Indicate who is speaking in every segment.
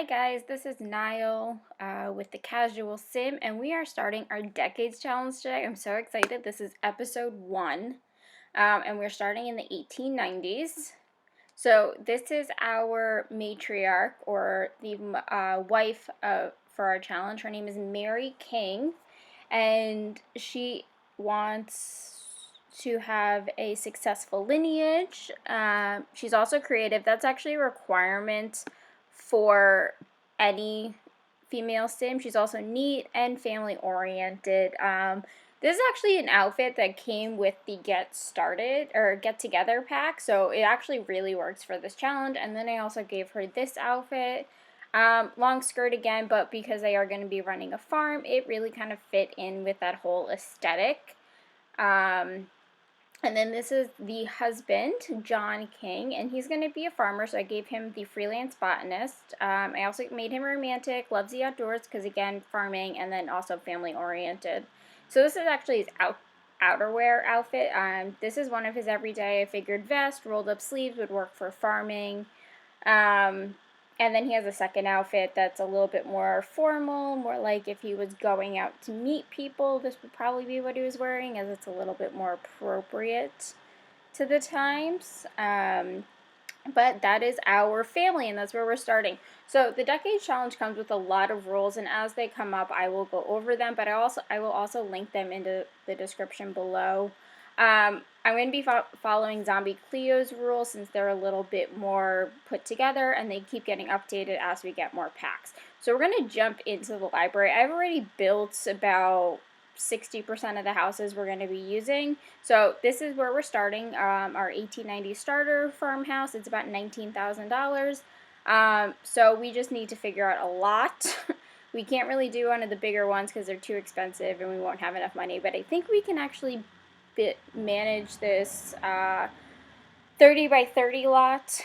Speaker 1: Hi guys, this is Niall with the Casual Sim, and we are starting our Decades Challenge today. I'm so excited. This is episode 1, and we're starting in the 1890s. So this is our matriarch, or the wife for our challenge. Her name is Mary King, and she wants to have a successful lineage. She's also creative. That's actually a requirement for any female sim. She's also neat and family oriented. This is actually an outfit that came with the Get Started or Get Together pack, so it actually really works for this challenge. And then I also gave her this outfit. Long skirt again, but because they are going to be running a farm, it really kind of fit in with that whole aesthetic. And then this is the husband, John King, and he's going to be a farmer, so I gave him the freelance botanist. I also made him romantic, loves the outdoors, because again, farming, and then also family-oriented. So this is actually his outerwear outfit. This is one of his everyday. I figured vest, rolled-up sleeves would work for farming. And then he has a second outfit that's a little bit more formal, more like if he was going out to meet people, this would probably be what he was wearing, as it's a little bit more appropriate to the times. But that is our family, and that's where we're starting. So the Decade Challenge comes with a lot of rules, and as they come up, I will go over them, but I will also link them into the description below. I'm going to be following ZombieCleo's rules since they're a little bit more put together, and they keep getting updated as we get more packs. So we're going to jump into the library. I've already built about 60% of the houses we're going to be using. So this is where we're starting, our 1890 starter farmhouse. It's about $19,000. So we just need to figure out a lot. We can't really do one of the bigger ones because they're too expensive and we won't have enough money, but I think we can actually manage this 30 by 30 lot.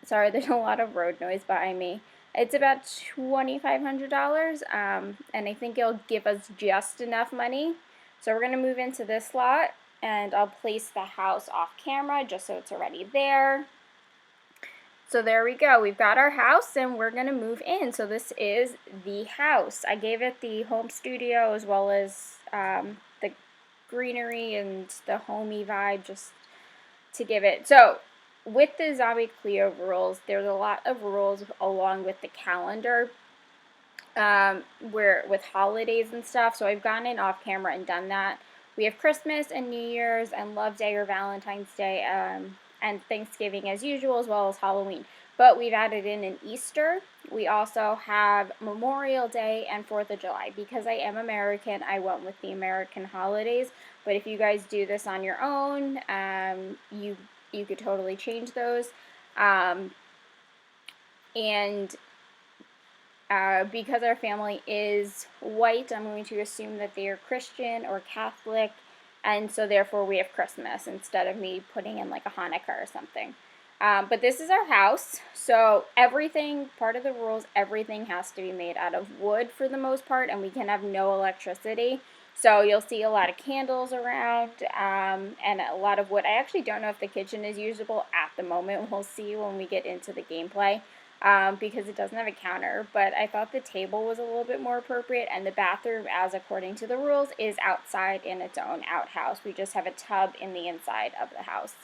Speaker 1: Sorry, there's a lot of road noise behind me. It's about $2,500, and I think it'll give us just enough money. So we're going to move into this lot, and I'll place the house off camera just so it's already there. So there we go. We've got our house, and we're going to move in. So this is the house. I gave it the home studio as well as the greenery and the homey vibe just to give it. So with the ZombieCleo rules, there's a lot of rules along with the calendar where with holidays and stuff. So I've gone in off camera and done that. We have Christmas and New Year's and Love Day or Valentine's Day and Thanksgiving as usual, as well as Halloween. But we've added in an Easter. We also have Memorial Day and 4th of July. Because I am American, I went with the American holidays. But if you guys do this on your own, you could totally change those. Because our family is white, I'm going to assume that they are Christian or Catholic, and so therefore we have Christmas instead of me putting in like a Hanukkah or something. But this is our house, so everything, part of the rules, everything has to be made out of wood for the most part, and we can have no electricity. So you'll see a lot of candles around and a lot of wood. I actually don't know if the kitchen is usable at the moment. We'll see when we get into the gameplay because it doesn't have a counter. But I thought the table was a little bit more appropriate, and the bathroom, as according to the rules, is outside in its own outhouse. We just have a tub in the inside of the house.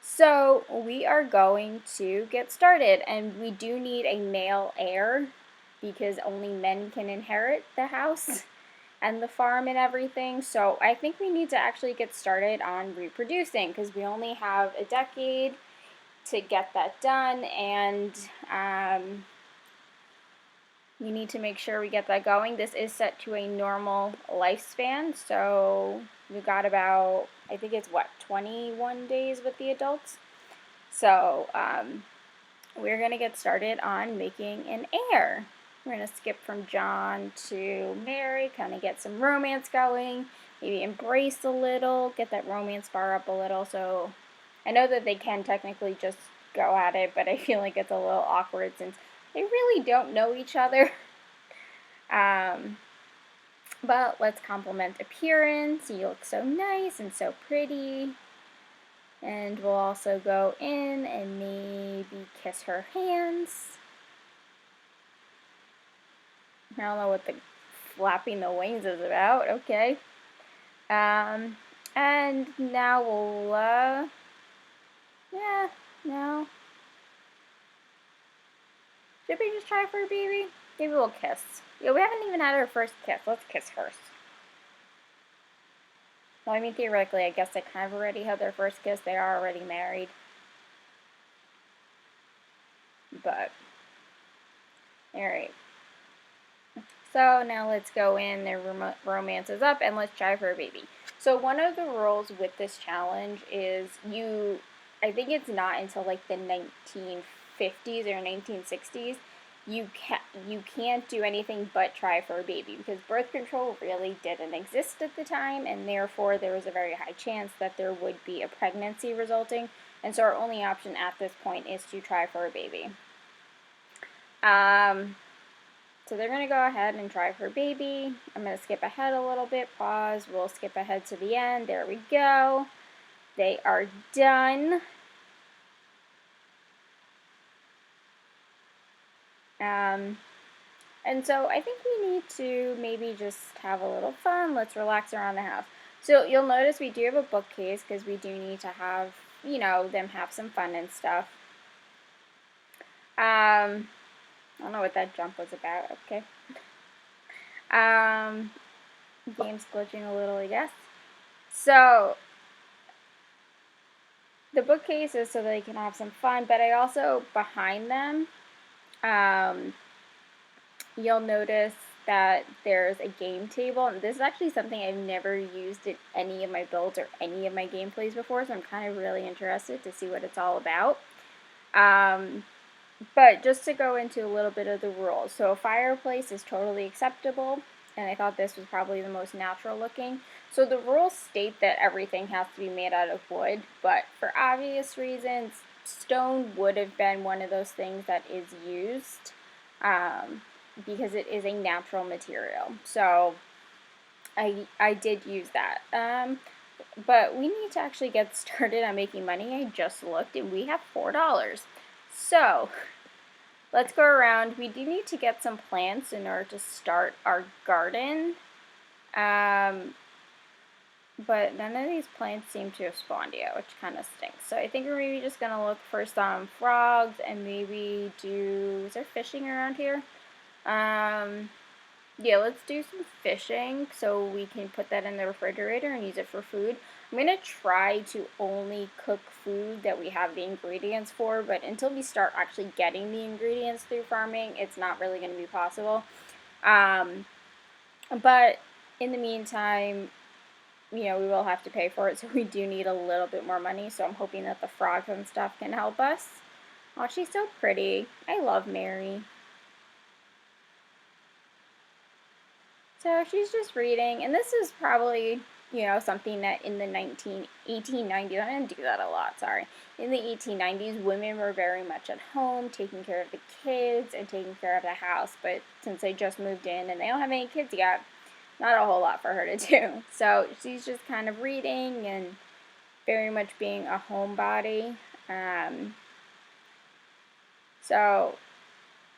Speaker 1: So we are going to get started, and we do need a male heir because only men can inherit the house and the farm and everything. So I think we need to actually get started on reproducing because we only have a decade to get that done, and we need to make sure we get that going. This is set to a normal lifespan, so we've got about, I think it's what, 21 days with the adults. So we're going to get started on making an heir. We're going to skip from John to Mary, kind of get some romance going, maybe embrace a little, get that romance bar up a little. So I know that they can technically just go at it, but I feel like it's a little awkward since they really don't know each other. But let's compliment appearance. You look so nice and so pretty. And we'll also go in and maybe kiss her hands. don't know what the flapping the wings is about. Okay. And now we'll, yeah, no. Should we just try for a baby? Maybe we'll kiss. Yeah, we haven't even had our first kiss. Let's kiss first. Well, I mean, theoretically, I guess they kind of already had their first kiss. They are already married. But, alright. So now let's go in, their romance is up, and let's try for a baby. So one of the rules with this challenge is I think it's not until like the 1950s or 1960s, you can't do anything but try for a baby, because birth control really didn't exist at the time, and therefore there was a very high chance that there would be a pregnancy resulting, and so our only option at this point is to try for a baby. So they're going to go ahead and try for baby. I'm going to skip ahead a little bit, pause, we'll skip ahead to the end. There we go. They are done. And so I think we need to maybe just have a little fun. Let's relax around the house. So you'll notice we do have a bookcase because we do need to have, you know, them have some fun and stuff. I don't know what that jump was about. Okay. Game's glitching a little, I guess. So the bookcase is so they can have some fun, but I also, behind them, you'll notice that there's a game table, and this is actually something I've never used in any of my builds or any of my gameplays before, so I'm kind of really interested to see what it's all about. But just to go into a little bit of the rules. So a fireplace is totally acceptable, and I thought this was probably the most natural looking. So the rules state that everything has to be made out of wood, but for obvious reasons, stone would have been one of those things that is used, because it is a natural material. So I did use that. But we need to actually get started on making money. I just looked and we have $4. So let's go around. We do need to get some plants in order to start our garden. But none of these plants seem to have spawned yet, which kind of stinks. So I think we're maybe just going to look for some frogs and maybe is there fishing around here? Yeah, let's do some fishing so we can put that in the refrigerator and use it for food. I'm going to try to only cook food that we have the ingredients for, but until we start actually getting the ingredients through farming, it's not really going to be possible. But in the meantime, you know, we will have to pay for it, so we do need a little bit more money, so I'm hoping that the frogs and stuff can help us. Oh, she's so pretty. I love Mary. So she's just reading, and this is probably, you know, something that in the 1890s, I didn't do that a lot, sorry. In the 1890s, women were very much at home, taking care of the kids and taking care of the house, but since they just moved in and they don't have any kids yet, not a whole lot for her to do. So she's just kind of reading and very much being a homebody. So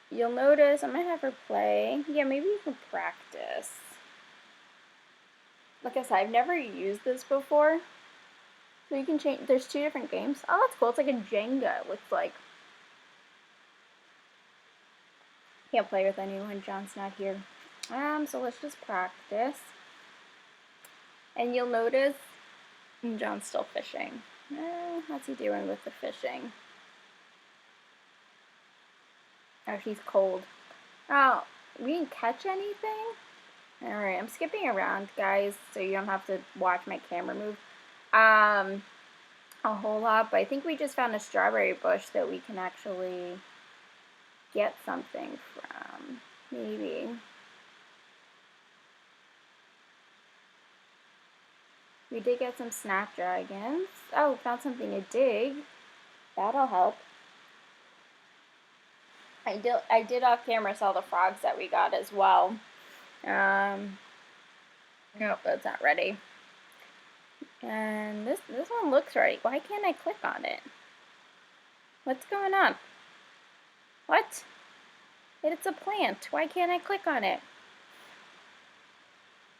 Speaker 1: you'll notice, I'm going to have her play. Yeah, maybe you can practice. Like I said, I've never used this before. So you can change, there's 2 different games. Oh, that's cool. It's like a Jenga, it looks like. Can't play with anyone, John's not here. So let's just practice. And you'll notice, John's still fishing. How's he doing with the fishing? Oh, he's cold. Oh, we didn't catch anything? Alright, I'm skipping around, guys, so you don't have to watch my camera move a whole lot, but I think we just found a strawberry bush that we can actually get something from. Maybe. We did get some snapdragons. Oh, found something to dig. That'll help. I did off camera sell the frogs that we got as well. Nope, that's not ready. And this one looks ready. Why can't I click on it? What's going on? What? It's a plant. Why can't I click on it?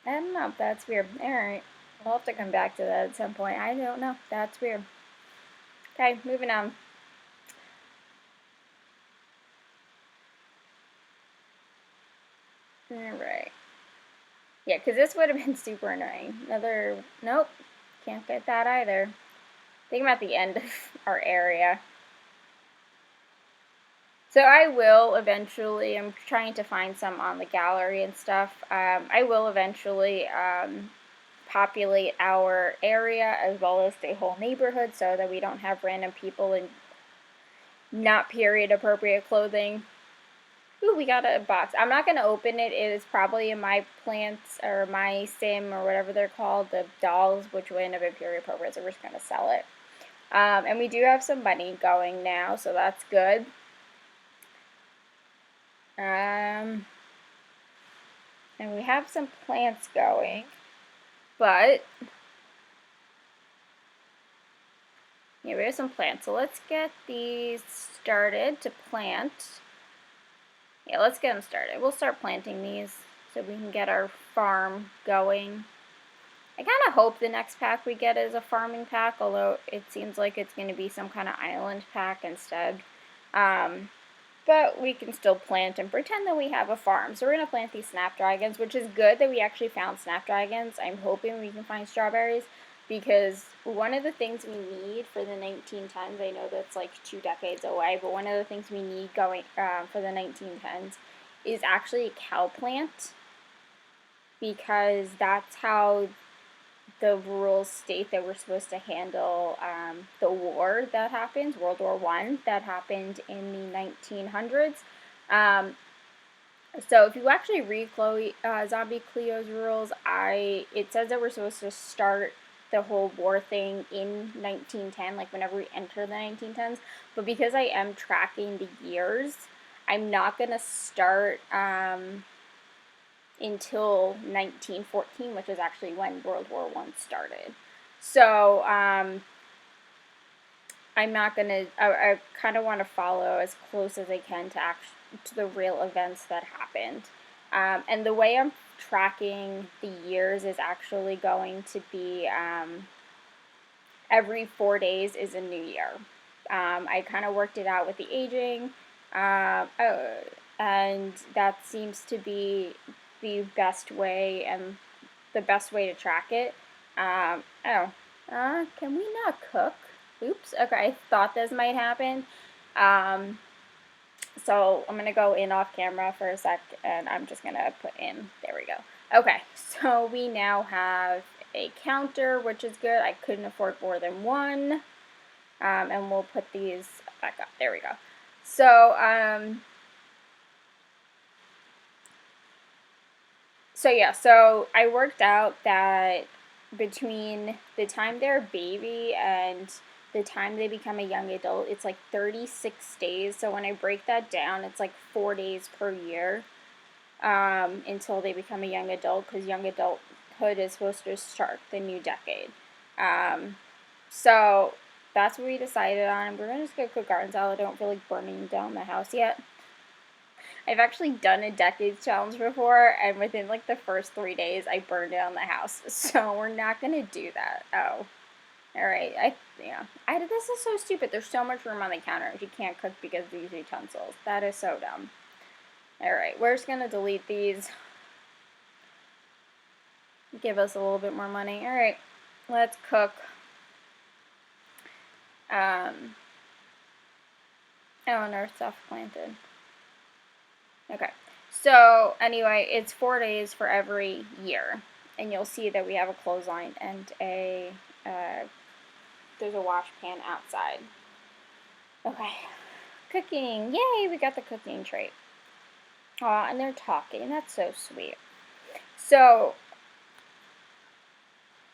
Speaker 1: I don't know. That's weird. Alright. We'll have to come back to that at some point. I don't know. That's weird. Okay, moving on. Alright. Yeah, because this would have been super annoying. Nope. Can't get that either. I think I'm at the end of our area. So I will eventually, I'm trying to find some on the gallery and stuff. I will eventually populate our area as well as the whole neighborhood so that we don't have random people in not period appropriate clothing. Ooh, we got a box. I'm not going to open it. It is probably in my plants or my sim or whatever they're called, the dolls, which will end up in period appropriate, so we're just going to sell it. And we do have some money going now, so that's good. And we have some plants going, but yeah, we have some plants. So let's get these started to plant. Yeah, let's get them started. We'll start planting these so we can get our farm going. I kind of hope the next pack we get is a farming pack, although it seems like it's going to be some kind of island pack instead. But we can still plant and pretend that we have a farm. So we're going to plant these snapdragons, which is good that we actually found snapdragons. I'm hoping we can find strawberries, because one of the things we need for the 1910s, I know that's like 2 decades away, but one of the things we need going for the 1910s is actually a cow plant, because that's how the rules state that we're supposed to handle the war that happens, World War I, that happened in the 1900s. So if you actually read ZombieCleo's rules, it says that we're supposed to start the whole war thing in 1910, like whenever we enter the 1910s. But because I am tracking the years, I'm not going to start until 1914, which is actually when World War I started. So I'm not going to, I kind of want to follow as close as I can to the real events that happened. And the way I'm tracking the years is actually going to be every 4 days is a new year. I kind of worked it out with the aging, and that seems to be the best way and the best way to track it. Can we not cook? Oops. Okay, I thought this might happen. So I'm going to go in off camera for a sec, and I'm just going to put in, there we go. Okay, so we now have a counter, which is good. I couldn't afford more than one. And we'll put these back up. There we go. So yeah, so I worked out that between the time they're a baby and the time they become a young adult, it's like 36 days. So when I break that down, it's like 4 days per year until they become a young adult, because young adulthood is supposed to start the new decade. So that's what we decided on. We're going to just go cook garden salad. I don't feel like burning down the house yet. I've actually done a decades challenge before, and within like the first 3 days, I burned down the house. So we're not gonna do that. Oh, all right. This is so stupid. There's so much room on the counter. You can't cook because of these utensils. That is so dumb. All right, we're just gonna delete these. Give us a little bit more money. All right, let's cook. Oh, and our stuff planted. Okay, so anyway, it's 4 days for every year, and you'll see that we have a clothesline and there's a wash pan outside. Okay, cooking, yay, we got the cooking tray. Aw, and they're talking, that's so sweet. So,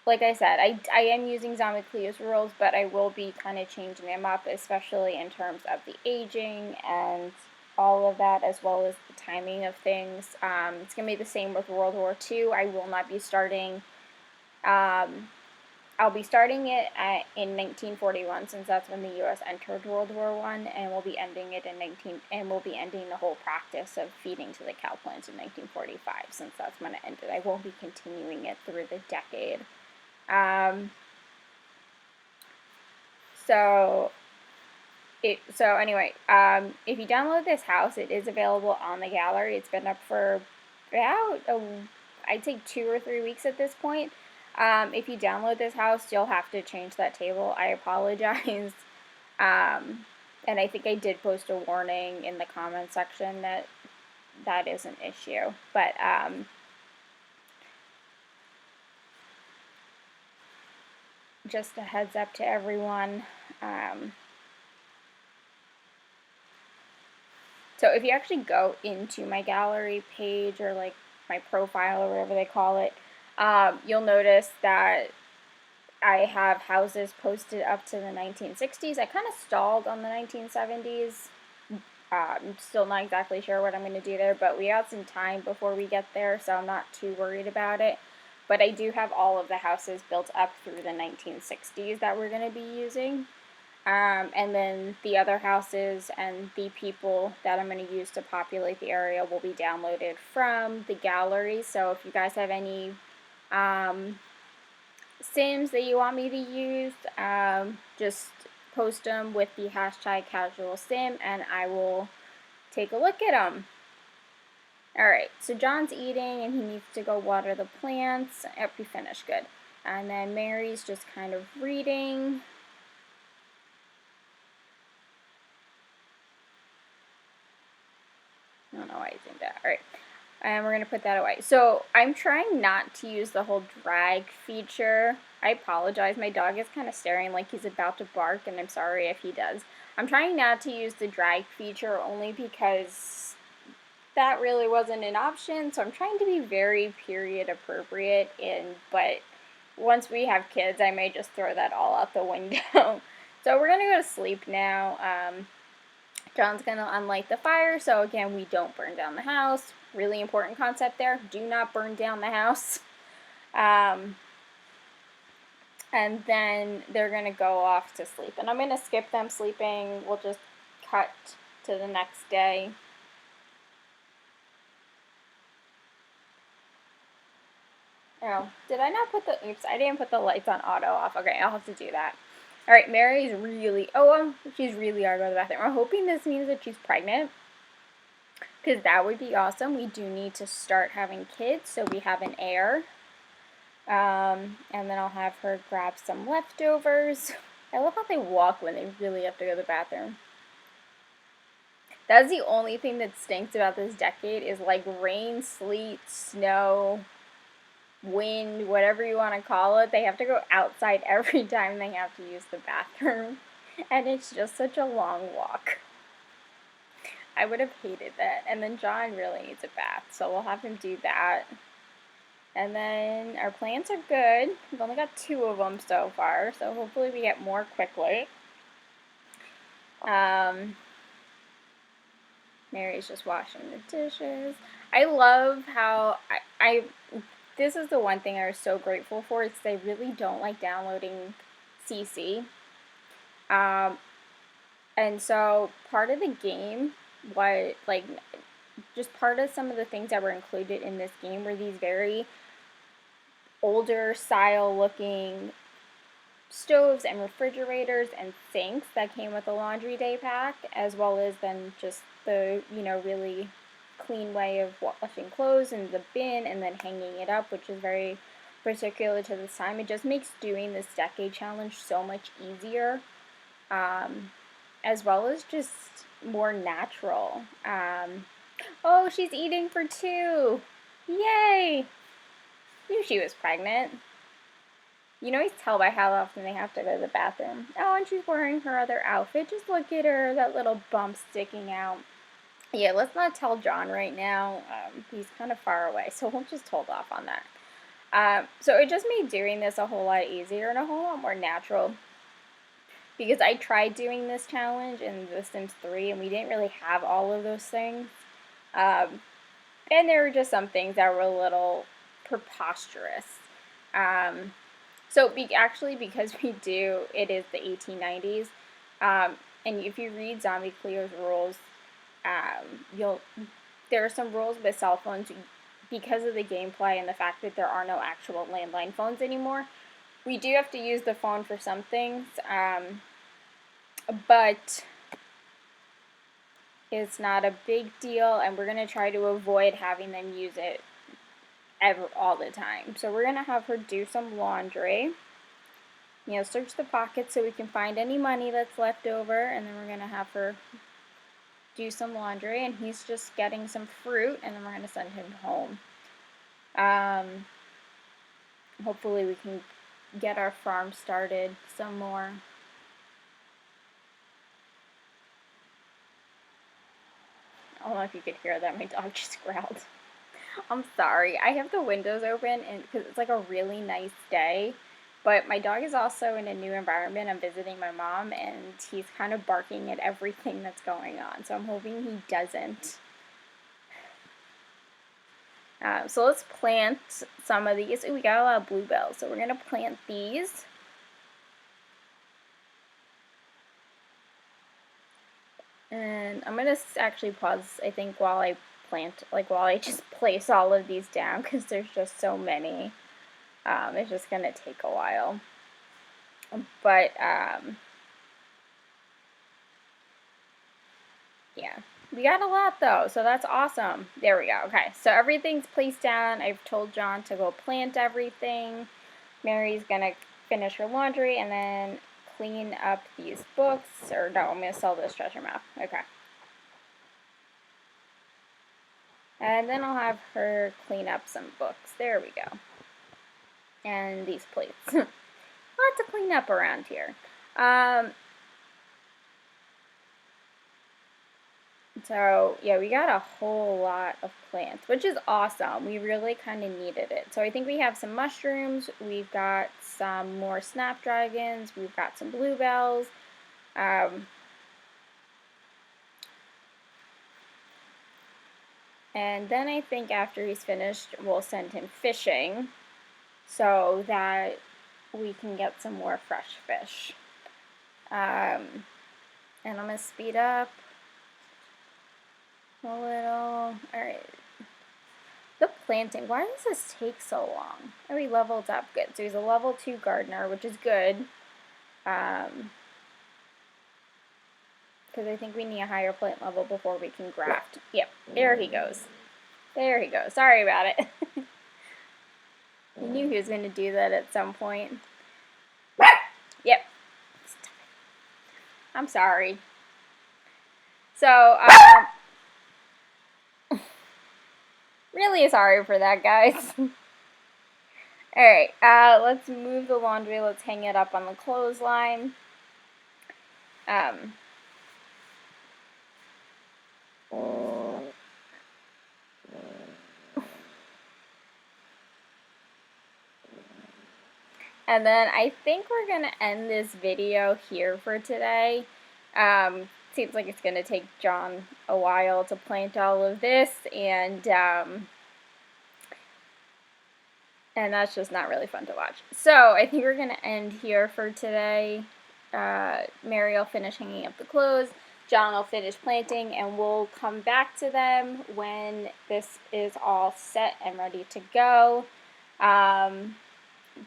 Speaker 1: like I said, I am using ZombieCleo's rules, but I will be kind of changing them up, especially in terms of the aging and all of that, as well as the timing of things. It's going to be the same with World War II. I will not be starting I'll be starting it in 1941, since that's when the U.S. entered World War I, and we'll be ending it we'll be ending the whole practice of feeding to the cow plants in 1945, since that's when it ended. I won't be continuing it through the decade. So anyway, if you download this house, it is available on the gallery. It's been up for about, I'd say 2 or 3 weeks at this point. If you download this house, you'll have to change that table. I apologize. And I think I did post a warning in the comment section that that is an issue. But just a heads up to everyone. So if you actually go into my gallery page, or like my profile, or whatever they call it, you'll notice that I have houses posted up to the 1960s. I kind of stalled on the 1970s. I'm still not exactly sure what I'm going to do there, but we got some time before we get there, so I'm not too worried about it. But I do have all of the houses built up through the 1960s that we're going to be using. And then the other houses and the people that I'm going to use to populate the area will be downloaded from the gallery. So if you guys have any Sims that you want me to use, just post them with the hashtag #CasualSim, and I will take a look at them. Alright, so John's eating, and he needs to go water the plants. Yep, he finished, good. And then Mary's just kind of reading. I don't know why he's doing that. Alright, and we're going to put that away. So I'm trying not to use the whole drag feature. I apologize. My dog is kind of staring like he's about to bark, and I'm sorry if he does. I'm trying not to use the drag feature only because that really wasn't an option. So I'm trying to be very period appropriate, but once we have kids, I may just throw that all out the window. So we're going to go to sleep now. John's going to unlight the fire, so again, we don't burn down the house. Really important concept there. Do not burn down the house. And then they're going to go off to sleep. And I'm going to skip them sleeping. We'll just cut to the next day. Oh, did I not put the, oops, I didn't put the lights on auto off. Okay, I'll have to do that. Alright, Mary's really, she's really hard to go to the bathroom. I'm hoping this means that she's pregnant, because that would be awesome. We do need to start having kids, so we have an heir. And then I'll have her grab some leftovers. I love how they walk when they really have to go to the bathroom. That's the only thing that stinks about this decade, is like rain, sleet, snow, wind, whatever you want to call it. They have to go outside every time they have to use the bathroom, and it's just such a long walk. I would have hated that. And then John really needs a bath, so we'll have him do that. And then our plants are good. We've only got 2 of them so far, so hopefully we get more quickly. Mary's just washing the dishes. I love how this is the one thing I was so grateful for, is they really don't like downloading CC. And so part of the game, just part of some of the things that were included in this game were these very older style looking stoves and refrigerators and sinks that came with the laundry day pack, as well as then just the, really clean way of washing clothes in the bin and then hanging it up, which is very particular to this time. It just makes doing this decade challenge so much easier, as well as just more natural. Oh, she's eating for 2. Yay! Knew she was pregnant. You can always tell by how often they have to go to the bathroom. Oh, and she's wearing her other outfit. Just look at her, that little bump sticking out. Yeah, let's not tell John right now. He's kind of far away, so we'll just hold off on that. So it just made doing this a whole lot easier and a whole lot more natural, because I tried doing this challenge in The Sims 3, and we didn't really have all of those things. And there were just some things that were a little preposterous. So actually, because it is the 1890s, and if you read ZombieCleo's rules, there are some rules with cell phones because of the gameplay and the fact that there are no actual landline phones anymore. We do have to use the phone for some things, but it's not a big deal, and we're going to try to avoid having them use it all the time. So we're going to have her do some laundry. Search the pockets so we can find any money that's left over, and then we're going to have her do some laundry, and he's just getting some fruit, and then we're going to send him home. Hopefully we can get our farm started some more. I don't know if you could hear that. My dog just growled. I'm sorry. I have the windows open and because it's like a really nice day, but my dog is also in a new environment. I'm visiting my mom, and he's kind of barking at everything that's going on, so I'm hoping he doesn't. So let's plant some of these. Ooh, we got a lot of bluebells, so we're going to plant these. And I'm going to actually pause, I think, while I plant, while I just place all of these down, because there's just so many. It's just going to take a while. But, yeah. We got a lot, though, so that's awesome. There we go. Okay, so everything's placed down. I've told John to go plant everything. Mary's going to finish her laundry and then clean up these books. Or, no, I'm going to sell this treasure map. Okay. And then I'll have her clean up some books. There we go. And these plates. Lots of cleanup around here. So, yeah, we got a whole lot of plants, which is awesome. We really kind of needed it. So I think we have some mushrooms. We've got some more snapdragons. We've got some bluebells. And then I think after he's finished, we'll send him fishing so that we can get some more fresh fish. And I'm going to speed up a little. Alright. The planting. Why does this take so long? Oh, he leveled up. Good. So he's a level 2 gardener, which is good. Because I think we need a higher plant level before we can graft. Yep. There he goes. There he goes. Sorry about it. I knew he was going to do that at some point. Yep. I'm sorry. So, really sorry for that, guys. Alright, let's move the laundry. Let's hang it up on the clothesline. And then I think we're going to end this video here for today. Seems like it's going to take John a while to plant all of this, and that's just not really fun to watch. So I think we're going to end here for today. Mary will finish hanging up the clothes. John will finish planting, and we'll come back to them when this is all set and ready to go.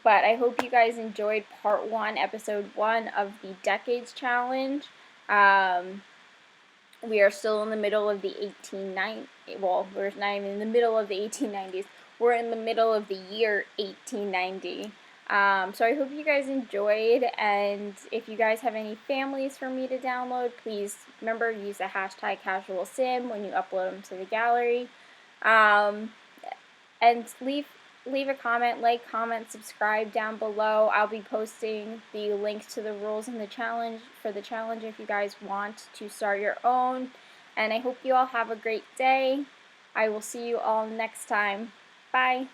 Speaker 1: But I hope you guys enjoyed part 1, episode 1 of the Decades Challenge. We are still in the middle of the 1890s. Well, we're not even in the middle of the 1890s. We're in the middle of the year 1890. So I hope you guys enjoyed, and if you guys have any families for me to download, please remember use the hashtag #CasualSim when you upload them to the gallery. And leave a comment, comment, subscribe down below. I'll be posting the links to the rules in the challenge if you guys want to start your own. And I hope you all have a great day. I will see you all next time. Bye.